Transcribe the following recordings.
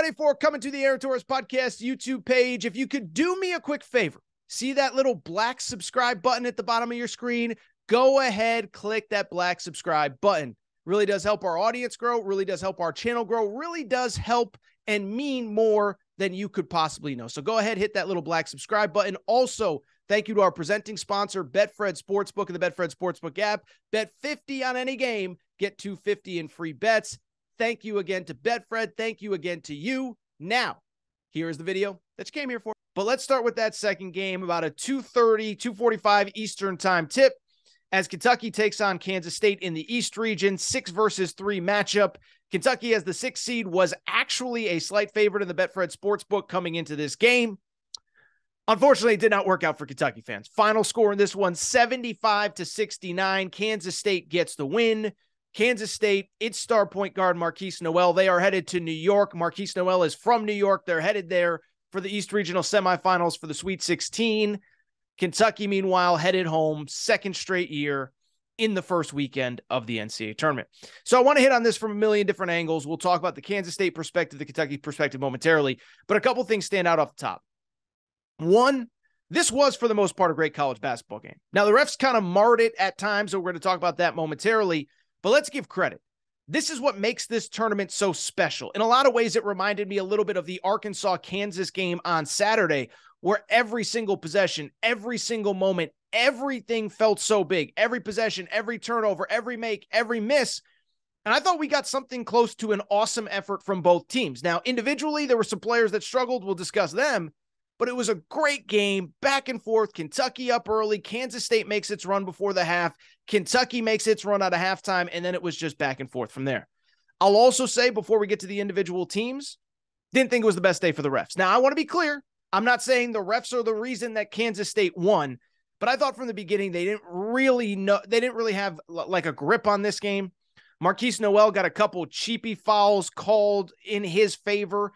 2024 coming to the Aaron Torres Podcast YouTube page. If you could do me a quick favor, see that little black subscribe button at the bottom of your screen? Go ahead, click that black subscribe button. Really does help our audience grow, really does help our channel grow, really does help and mean more than you could possibly know. So go ahead, hit that little black subscribe button. Also, thank you to our presenting sponsor, Betfred Sportsbook and the Betfred Sportsbook app. Bet 50 on any game, get $250 in free bets. Thank you again to Betfred. Thank you again to you. Now, here's the video that you came here for. But let's start with that second game, about a 2:30, 2:45 Eastern time tip, as Kentucky takes on Kansas State in the East region, 6 versus 3 matchup. Kentucky, as the 6th seed, was actually a slight favorite in the Betfred Sportsbook coming into this game. Unfortunately, it did not work out for Kentucky fans. Final score in this one, 75-69. Kansas State gets the win. Kansas State, its star point guard, Marquise Noel, they are headed to New York. Marquise Noel is from New York. They're headed there for the East Regional semifinals for the Sweet 16. Kentucky, meanwhile, headed home, second straight year in the first weekend of the NCAA tournament. So I want to hit on this from a million different angles. We'll talk about the Kansas State perspective, the Kentucky perspective momentarily, but a couple things stand out off the top. One, this was, for the most part, a great college basketball game. Now, the refs kind of marred it at times, so we're going to talk about that momentarily. But let's give credit. This is what makes this tournament so special. In a lot of ways, it reminded me a little bit of the Arkansas-Kansas game on Saturday, where every single possession, every single moment, everything felt so big. Every possession, every turnover, every make, every miss. And I thought we got something close to an awesome effort from both teams. Now, individually, there were some players that struggled. We'll discuss them. But it was a great game, back and forth. Kentucky up early. Kansas State makes its run before the half. Kentucky makes its run out of halftime, and then it was just back and forth from there. I'll also say, before we get to the individual teams, didn't think it was the best day for the refs. Now, I want to be clear. I'm not saying the refs are the reason that Kansas State won, but I thought from the beginning they didn't really have like a grip on this game. Marquise Noel got a couple cheapy fouls called in his favor.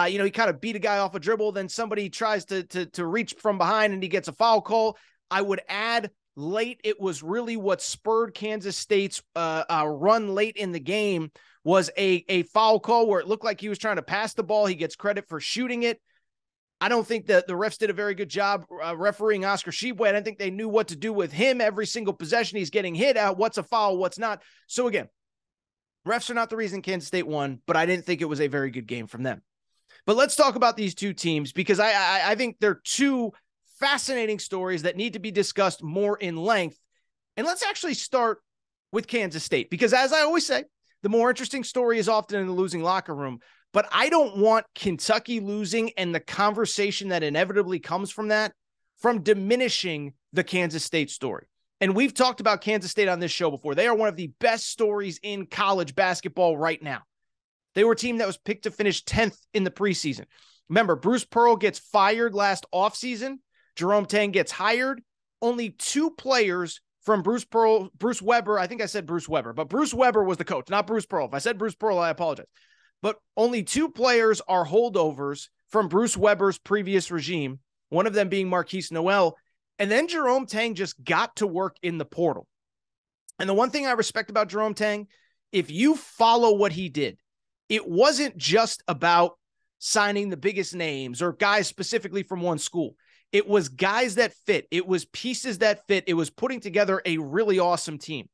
He kind of beat a guy off a dribble. Then somebody tries to reach from behind and he gets a foul call. I would add late, it was really what spurred Kansas State's run late in the game was a foul call where it looked like he was trying to pass the ball. He gets credit for shooting it. I don't think that the refs did a very good job refereeing Oscar Tshiebwe. I don't think they knew what to do with him. Every single possession he's getting hit out. What's a foul? What's not? So again, refs are not the reason Kansas State won, but I didn't think it was a very good game from them. But let's talk about these two teams, because I think they're two fascinating stories that need to be discussed more in length. And let's actually start with Kansas State, because as I always say, the more interesting story is often in the losing locker room. But I don't want Kentucky losing and the conversation that inevitably comes from that from diminishing the Kansas State story. And we've talked about Kansas State on this show before. They are one of the best stories in college basketball right now. They were a team that was picked to finish 10th in the preseason. Remember, Bruce Pearl gets fired last offseason. Jerome Tang gets hired. Only 2 players from Bruce Weber. I think I said Bruce Weber, but Bruce Weber was the coach, not Bruce Pearl. If I said Bruce Pearl, I apologize. But only 2 players are holdovers from Bruce Weber's previous regime, one of them being Marquise Noel. And then Jerome Tang just got to work in the portal. And the one thing I respect about Jerome Tang, if you follow what he did, it wasn't just about signing the biggest names or guys specifically from one school. It was guys that fit. It was pieces that fit. It was putting together a really awesome team.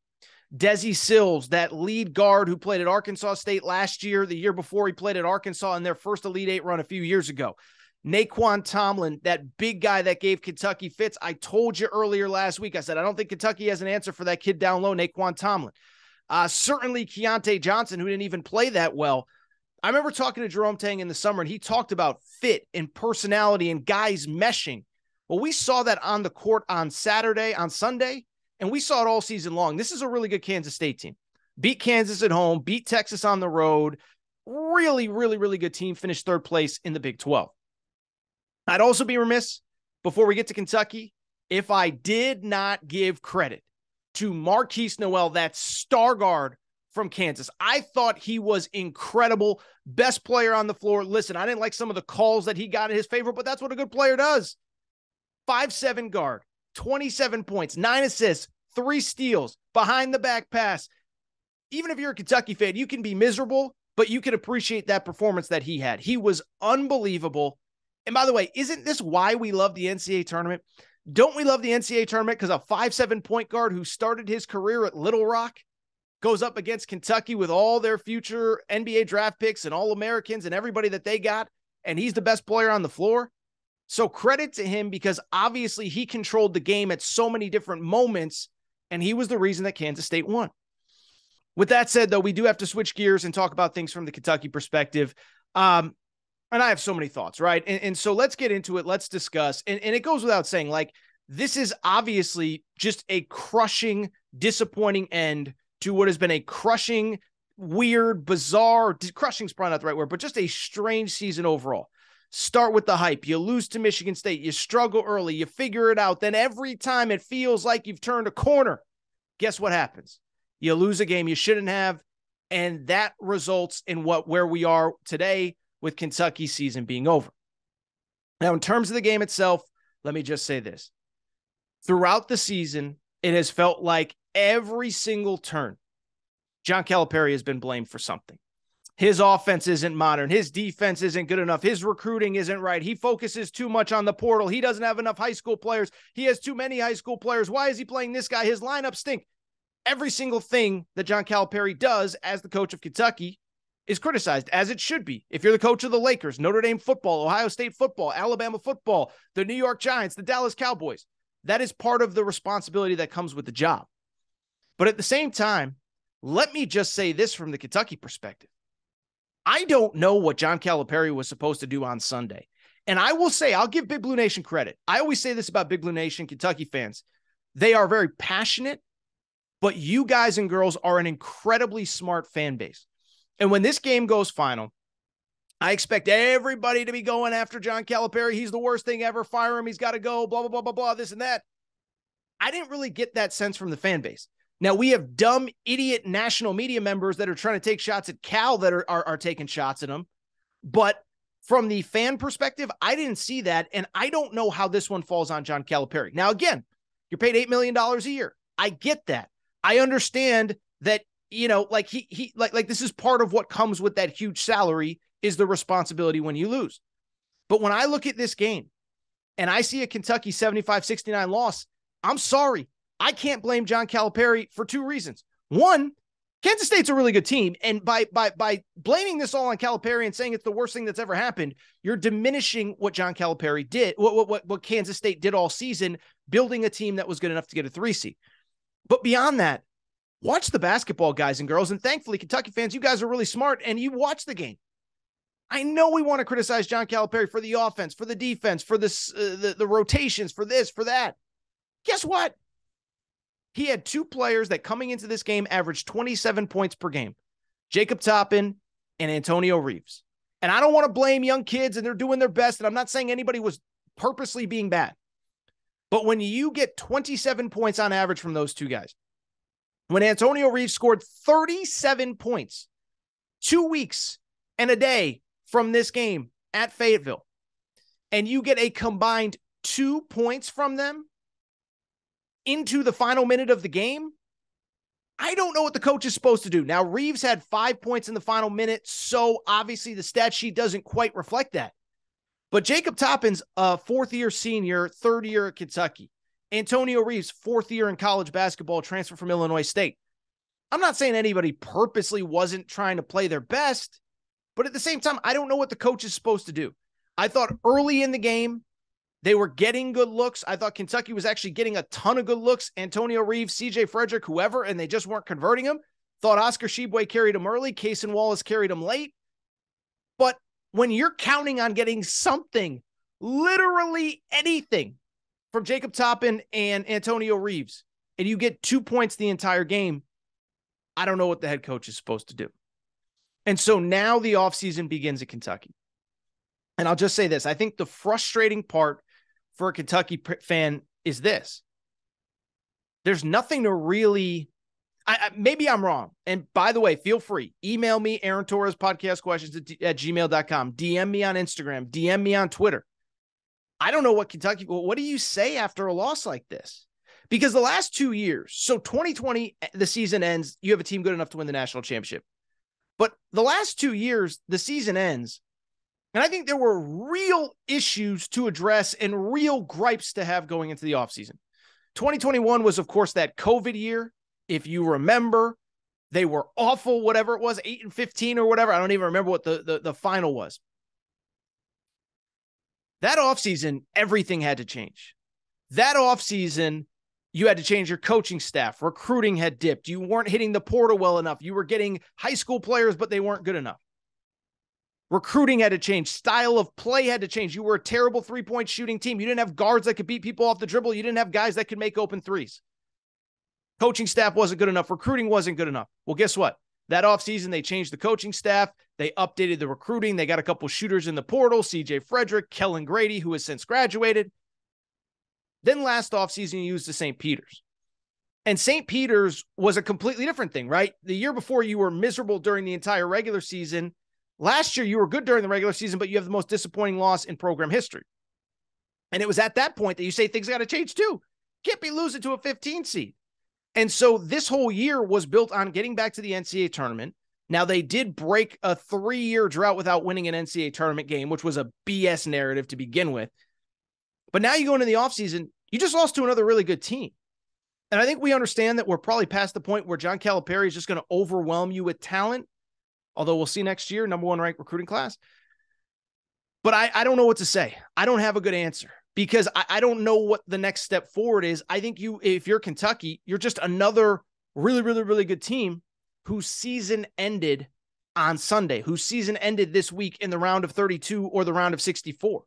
Desi Sills, that lead guard who played at Arkansas State last year, the year before he played at Arkansas in their first Elite Eight run a few years ago. Naquan Tomlin, that big guy that gave Kentucky fits. I told you earlier last week, I said, I don't think Kentucky has an answer for that kid down low, Naquan Tomlin. Certainly Keontae Johnson, who didn't even play that well. I remember talking to Jerome Tang in the summer, and he talked about fit and personality and guys meshing. Well, we saw that on the court on Sunday, and we saw it all season long. This is a really good Kansas State team. Beat Kansas at home, beat Texas on the road. Really, really, really good team. Finished 3rd place in the Big 12. I'd also be remiss, before we get to Kentucky, if I did not give credit to Marquise Noel, that star guard from Kansas. I thought he was incredible. Best player on the floor. Listen, I didn't like some of the calls that he got in his favor, but that's what a good player does. 5'7" guard, 27 points, 9 assists, 3 steals, behind the back pass. Even if you're a Kentucky fan, you can be miserable but you can appreciate that performance that he had. He was unbelievable. And by the way, isn't this why we love the NCAA tournament? Don't we love the NCAA tournament because a 5'7" point guard who started his career at Little Rock goes up against Kentucky with all their future NBA draft picks and All-Americans and everybody that they got, and he's the best player on the floor? So credit to him, because obviously he controlled the game at so many different moments, and he was the reason that Kansas State won. With that said, though, we do have to switch gears and talk about things from the Kentucky perspective. And I have so many thoughts, right? And so let's get into it. Let's discuss. And it goes without saying, like, this is obviously just a crushing, disappointing end to what has been a crushing, weird, bizarre, crushing is probably not the right word, but just a strange season overall. Start with the hype. You lose to Michigan State. You struggle early. You figure it out. Then every time it feels like you've turned a corner, guess what happens? You lose a game you shouldn't have, and that results in where we are today with Kentucky's season being over. Now, in terms of the game itself, let me just say this. Throughout the season, it has felt like every single turn, John Calipari has been blamed for something. His offense isn't modern. His defense isn't good enough. His recruiting isn't right. He focuses too much on the portal. He doesn't have enough high school players. He has too many high school players. Why is he playing this guy? His lineups stink. Every single thing that John Calipari does as the coach of Kentucky is criticized, as it should be. If you're the coach of the Lakers, Notre Dame football, Ohio State football, Alabama football, the New York Giants, the Dallas Cowboys, that is part of the responsibility that comes with the job. But at the same time, let me just say this from the Kentucky perspective. I don't know what John Calipari was supposed to do on Sunday. And I will say, I'll give Big Blue Nation credit. I always say this about Big Blue Nation Kentucky fans. They are very passionate, but you guys and girls are an incredibly smart fan base. And when this game goes final, I expect everybody to be going after John Calipari. He's the worst thing ever. Fire him. He's got to go, blah, blah, blah, blah, blah, this and that. I didn't really get that sense from the fan base. Now, we have dumb, idiot national media members that are trying to take shots at Cal that are taking shots at him. But from the fan perspective, I didn't see that. And I don't know how this one falls on John Calipari. Now, again, you're paid $8 million a year. I get that. I understand that, you know, like like this is part of what comes with that huge salary is the responsibility when you lose. But when I look at this game and I see a Kentucky 75-69 loss, I'm sorry. I can't blame John Calipari for two reasons. One, Kansas State's a really good team. And by blaming this all on Calipari and saying it's the worst thing that's ever happened, you're diminishing what John Calipari did, what Kansas State did all season, building a team that was good enough to get a 3 seed. But beyond that, watch the basketball, guys and girls. And thankfully, Kentucky fans, you guys are really smart and you watch the game. I know we want to criticize John Calipari for the offense, for the defense, for this, the rotations, for this, for that. Guess what? He had two players that coming into this game averaged 27 points per game, Jacob Toppin and Antonio Reeves. And I don't want to blame young kids and they're doing their best. And I'm not saying anybody was purposely being bad. But when you get 27 points on average from those two guys, when Antonio Reeves scored 37 points 2 weeks and a day from this game at Fayetteville, and you get a combined 2 points from them into the final minute of the game, I don't know what the coach is supposed to do. Now, Reeves had 5 points in the final minute, so obviously the stat sheet doesn't quite reflect that. But Jacob Toppin's a fourth-year senior, third year at Kentucky. Antonio Reeves, fourth year in college basketball, transfer from Illinois State. I'm not saying anybody purposely wasn't trying to play their best, but at the same time, I don't know what the coach is supposed to do. I thought early in the game, they were getting good looks. I thought Kentucky was actually getting a ton of good looks. Antonio Reeves, CJ Frederick, whoever, and they just weren't converting him. Thought Oscar Tshiebwe carried him early. Cason Wallace carried him late. But when you're counting on getting something, literally anything, from Jacob Toppin and Antonio Reeves, and you get 2 points the entire game, I don't know what the head coach is supposed to do. And so now the offseason begins at Kentucky. And I'll just say this. I think the frustrating part for a Kentucky fan is this. There's nothing to really, maybe I'm wrong. And by the way, feel free. Email me, Aaron Torres podcast questions at gmail.com. DM me on Instagram. DM me on Twitter. I don't know what Kentucky, what do you say after a loss like this? Because the last 2 years, so 2020, the season ends, you have a team good enough to win the national championship. But the last 2 years, the season ends, and I think there were real issues to address and real gripes to have going into the offseason. 2021 was, of course, that COVID year. If you remember, they were awful, whatever it was, 8-15 or whatever. I don't even remember what the final was. That offseason, everything had to change. That offseason, you had to change your coaching staff. Recruiting had dipped. You weren't hitting the portal well enough. You were getting high school players, but they weren't good enough. Recruiting had to change. Style of play had to change. You were a terrible three-point shooting team. You didn't have guards that could beat people off the dribble. You didn't have guys that could make open threes. Coaching staff wasn't good enough. Recruiting wasn't good enough. Well, guess what? That offseason, they changed the coaching staff. They updated the recruiting. They got a couple shooters in the portal, CJ Frederick, Kellen Grady, who has since graduated. Then last offseason, you used the St. Peter's. And St. Peter's was a completely different thing, right? The year before, you were miserable during the entire regular season. Last year, you were good during the regular season, but you have the most disappointing loss in program history. And it was at that point that you say things got to change too. Can't be losing to a 15 seed. And so this whole year was built on getting back to the NCAA tournament. Now, they did break a 3-year drought without winning an NCAA tournament game, which was a BS narrative to begin with. But now you go into the offseason, you just lost to another really good team. And I think we understand that we're probably past the point where John Calipari is just going to overwhelm you with talent, although we'll see next year, number 1 ranked recruiting class. But I don't know what to say. I don't have a good answer because I don't know what the next step forward is. I think if you're Kentucky, you're just another really, really, really good team whose season ended on Sunday, whose season ended this week in the round of 32 or the round of 64.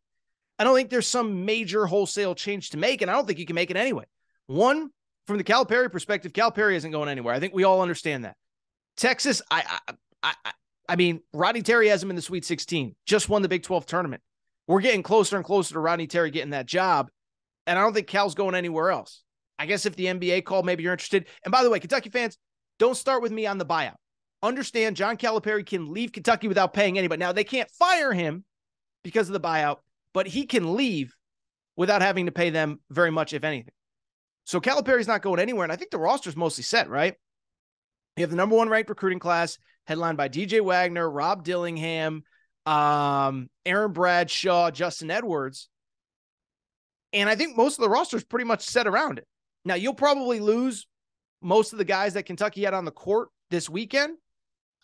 I don't think there's some major wholesale change to make, and I don't think you can make it anyway. One, from the Calipari perspective, Calipari isn't going anywhere. I think we all understand that. Texas, I mean, Rodney Terry has him in the Sweet 16, just won the Big 12 tournament. We're getting closer and closer to Rodney Terry getting that job, and I don't think Cal's going anywhere else. I guess if the NBA called, maybe you're interested. And by the way, Kentucky fans, don't start with me on the buyout. Understand John Calipari can leave Kentucky without paying anybody. Now, they can't fire him because of the buyout, but he can leave without having to pay them very much, if anything. So Calipari's not going anywhere, and I think the roster's mostly set, right? You have the number 1 ranked recruiting class, headlined by DJ Wagner, Rob Dillingham, Aaron Bradshaw, Justin Edwards. And I think most of the roster is pretty much set around it. Now, you'll probably lose most of the guys that Kentucky had on the court this weekend.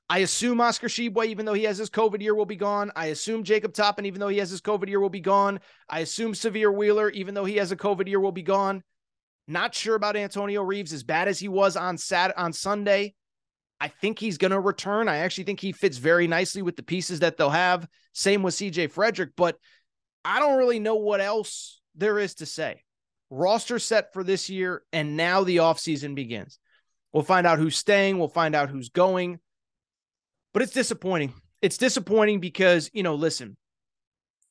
I assume Oscar Tshiebwe, even though he has his COVID year, will be gone. I assume Jacob Toppin, even though he has his COVID year, will be gone. I assume Severe Wheeler, even though he has a COVID year, will be gone. Not sure about Antonio Reeves, as bad as he was on Sunday. I think he's going to return. I actually think he fits very nicely with the pieces that they'll have. Same with CJ Frederick, but I don't really know what else there is to say. Roster set for this year, and now the offseason begins. We'll find out who's staying. We'll find out who's going. But it's disappointing. It's disappointing because, listen,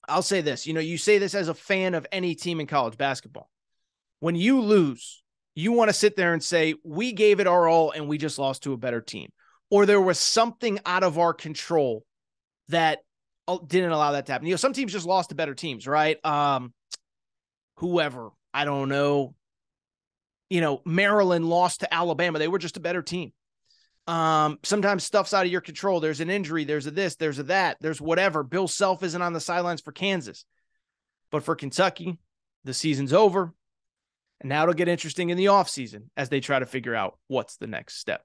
I'll say this. You say this as a fan of any team in college basketball. When you lose, you want to sit there and say, we gave it our all and we just lost to a better team. Or there was something out of our control that didn't allow that to happen. Some teams just lost to better teams, right? Whoever, I don't know. Maryland lost to Alabama. They were just a better team. Sometimes stuff's out of your control. There's an injury. There's a this, there's a that, there's whatever. Bill Self isn't on the sidelines for Kansas. But for Kentucky, the season's over. And now it'll get interesting in the offseason as they try to figure out what's the next step.